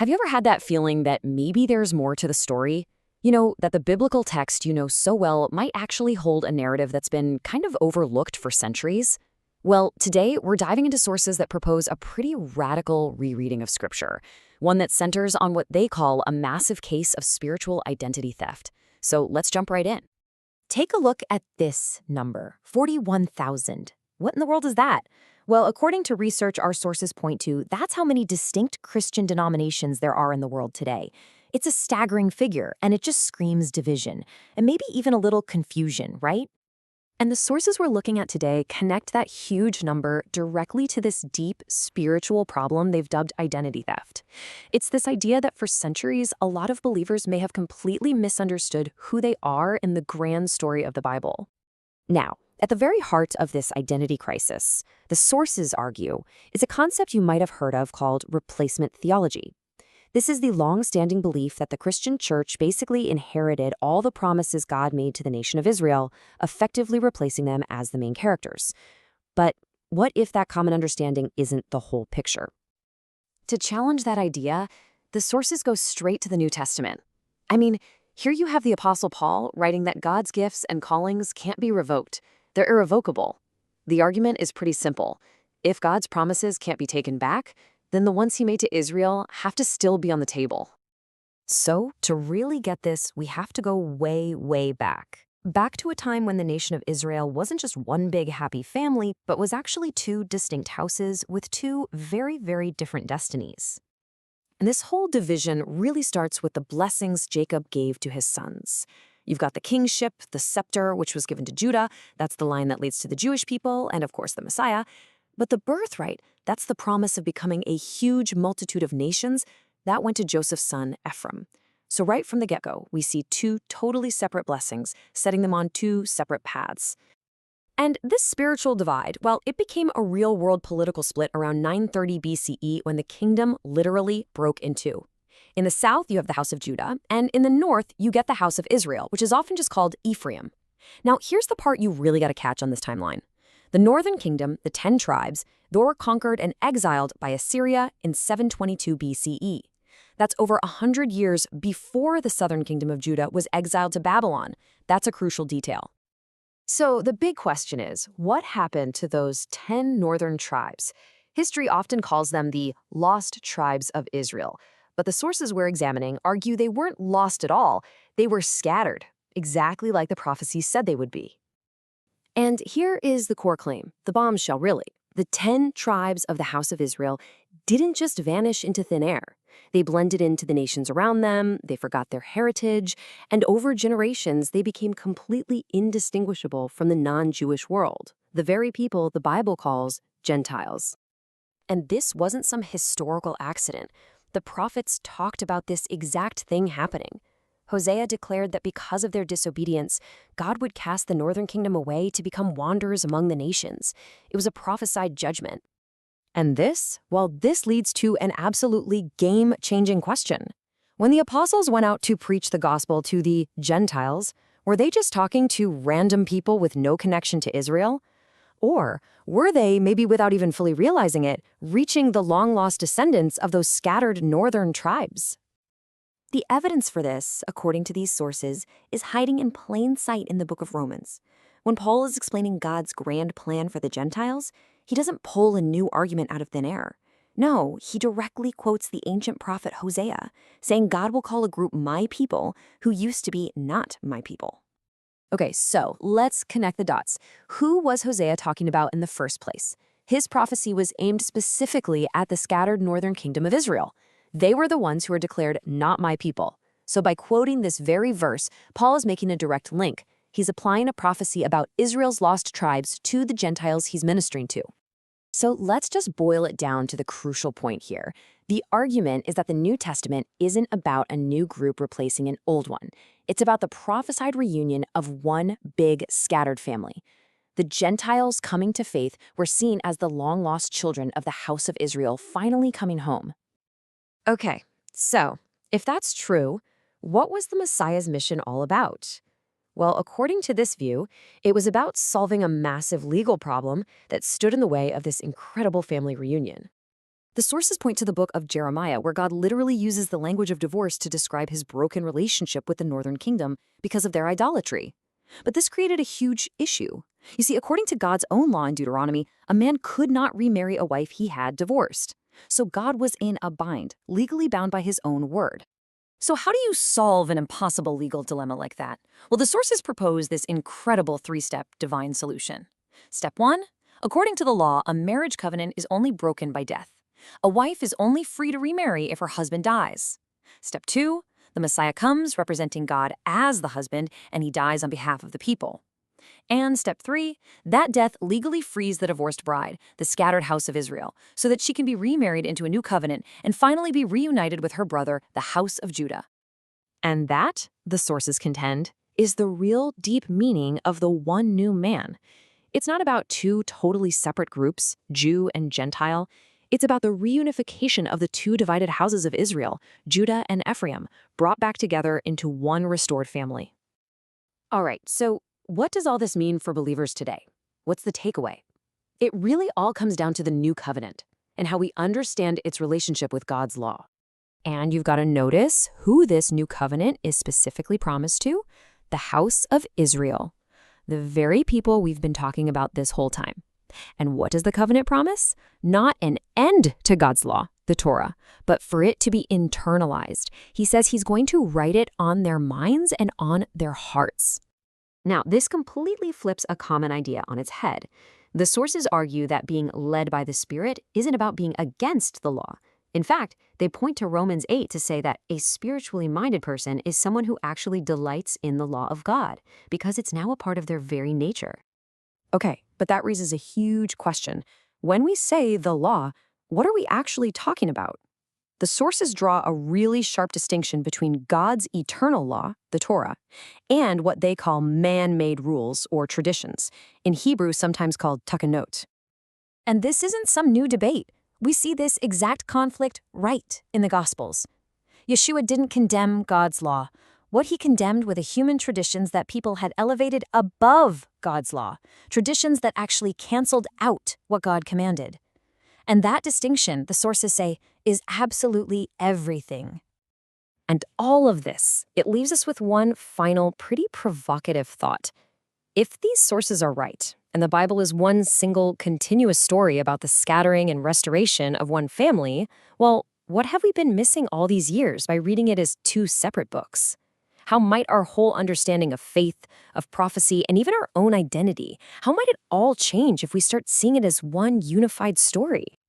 Have you ever had that feeling that maybe there's more to the story? That the biblical text you know so well might actually hold a narrative that's been kind of overlooked for centuries? Well, today we're diving into sources that propose a pretty radical rereading of Scripture, one that centers on what they call a massive case of spiritual identity theft. So let's jump right in. Take a look at this number, 41,000. What in the world is that? Well, according to research our sources point to, that's how many distinct Christian denominations there are in the world today. It's a staggering figure, and it just screams division, and maybe even a little confusion, right? And the sources we're looking at today connect that huge number directly to this deep spiritual problem they've dubbed identity theft. It's this idea that for centuries, a lot of believers may have completely misunderstood who they are in the grand story of the Bible. Now, at the very heart of this identity crisis, the sources argue, is a concept you might have heard of called replacement theology. This is the long-standing belief that the Christian church basically inherited all the promises God made to the nation of Israel, effectively replacing them as the main characters. But what if that common understanding isn't the whole picture? To challenge that idea, the sources go straight to the New Testament. I mean, here you have the Apostle Paul writing that God's gifts and callings can't be revoked. They're irrevocable. The argument is pretty simple. If God's promises can't be taken back, then the ones he made to Israel have to still be on the table. So, to really get this, we have to go way, way back. Back to a time when the nation of Israel wasn't just one big happy family, but was actually two distinct houses with two very, very different destinies. And this whole division really starts with the blessings Jacob gave to his sons. You've got the kingship, the scepter, which was given to Judah. That's the line that leads to the Jewish people, and of course the Messiah. But the birthright, that's the promise of becoming a huge multitude of nations, that went to Joseph's son, Ephraim. So right from the get-go, we see two totally separate blessings, setting them on two separate paths. And this spiritual divide, well, it became a real-world political split around 930 BCE when the kingdom literally broke in two. In the south, you have the house of Judah, and in the north, you get the house of Israel, which is often just called Ephraim. Now, here's the part you really got to catch on this timeline. The northern kingdom, the 10 tribes, they were conquered and exiled by Assyria in 722 BCE. That's over 100 years before the southern kingdom of Judah was exiled to Babylon. That's a crucial detail. So the big question is, what happened to those 10 northern tribes? History often calls them the lost tribes of Israel. But the sources we're examining argue they weren't lost at all. They were scattered, exactly like the prophecies said they would be. And here is the core claim, the bombshell really. The 10 tribes of the house of Israel didn't just vanish into thin air. They blended into the nations around them, they forgot their heritage, and over generations they became completely indistinguishable from the non-Jewish world, the very people the Bible calls Gentiles. And this wasn't some historical accident. The prophets talked about this exact thing happening. Hosea declared that because of their disobedience, God would cast the northern kingdom away to become wanderers among the nations. It was a prophesied judgment. And this, well, this leads to an absolutely game-changing question. When the apostles went out to preach the gospel to the Gentiles, were they just talking to random people with no connection to Israel? Or were they, maybe without even fully realizing it, reaching the long-lost descendants of those scattered northern tribes? The evidence for this, according to these sources, is hiding in plain sight in the book of Romans. When Paul is explaining God's grand plan for the Gentiles, he doesn't pull a new argument out of thin air. No, he directly quotes the ancient prophet Hosea, saying God will call a group my people who used to be not my people. Okay, so let's connect the dots. Who was Hosea talking about in the first place? His prophecy was aimed specifically at the scattered northern kingdom of Israel. They were the ones who were declared not my people. So by quoting this very verse, Paul is making a direct link. He's applying a prophecy about Israel's lost tribes to the Gentiles he's ministering to. So let's just boil it down to the crucial point here. The argument is that the New Testament isn't about a new group replacing an old one. It's about the prophesied reunion of one big scattered family. The Gentiles coming to faith were seen as the long-lost children of the house of Israel finally coming home. Okay, so if that's true, what was the Messiah's mission all about? Well, according to this view, it was about solving a massive legal problem that stood in the way of this incredible family reunion. The sources point to the book of Jeremiah, where God literally uses the language of divorce to describe his broken relationship with the northern kingdom because of their idolatry. But this created a huge issue. You see, according to God's own law in Deuteronomy, a man could not remarry a wife he had divorced. So God was in a bind, legally bound by his own word. So how do you solve an impossible legal dilemma like that? Well, the sources propose this incredible three-step divine solution. Step 1, according to the law, a marriage covenant is only broken by death. A wife is only free to remarry if her husband dies. Step 2, the Messiah comes representing God as the husband, and he dies on behalf of the people. And step 3, that death legally frees the divorced bride, the scattered house of Israel, so that she can be remarried into a new covenant and finally be reunited with her brother, the house of Judah. And that, the sources contend, is the real deep meaning of the one new man. It's not about two totally separate groups, Jew and Gentile. It's about the reunification of the two divided houses of Israel, Judah and Ephraim, brought back together into one restored family. All right, so what does all this mean for believers today? What's the takeaway? It really all comes down to the new covenant and how we understand its relationship with God's law. And you've got to notice who this new covenant is specifically promised to: the house of Israel, the very people we've been talking about this whole time. And what does the covenant promise? Not an end to God's law, the Torah, but for it to be internalized. He says he's going to write it on their minds and on their hearts. Now, this completely flips a common idea on its head. The sources argue that being led by the Spirit isn't about being against the law. In fact, they point to Romans 8 to say that a spiritually minded person is someone who actually delights in the law of God, because it's now a part of their very nature. Okay, but that raises a huge question. When we say the law, what are we actually talking about? The sources draw a really sharp distinction between God's eternal law, the Torah, and what they call man-made rules or traditions, in Hebrew sometimes called takanot. And this isn't some new debate. We see this exact conflict right in the Gospels. Yeshua didn't condemn God's law. What he condemned were the human traditions that people had elevated above God's law, traditions that actually canceled out what God commanded. And that distinction, the sources say, is absolutely everything. And all of this, it leaves us with one final, pretty provocative thought. If these sources are right, and the Bible is one single, continuous story about the scattering and restoration of one family, well, what have we been missing all these years by reading it as two separate books? How might our whole understanding of faith, of prophecy, and even our own identity, how might it all change if we start seeing it as one unified story?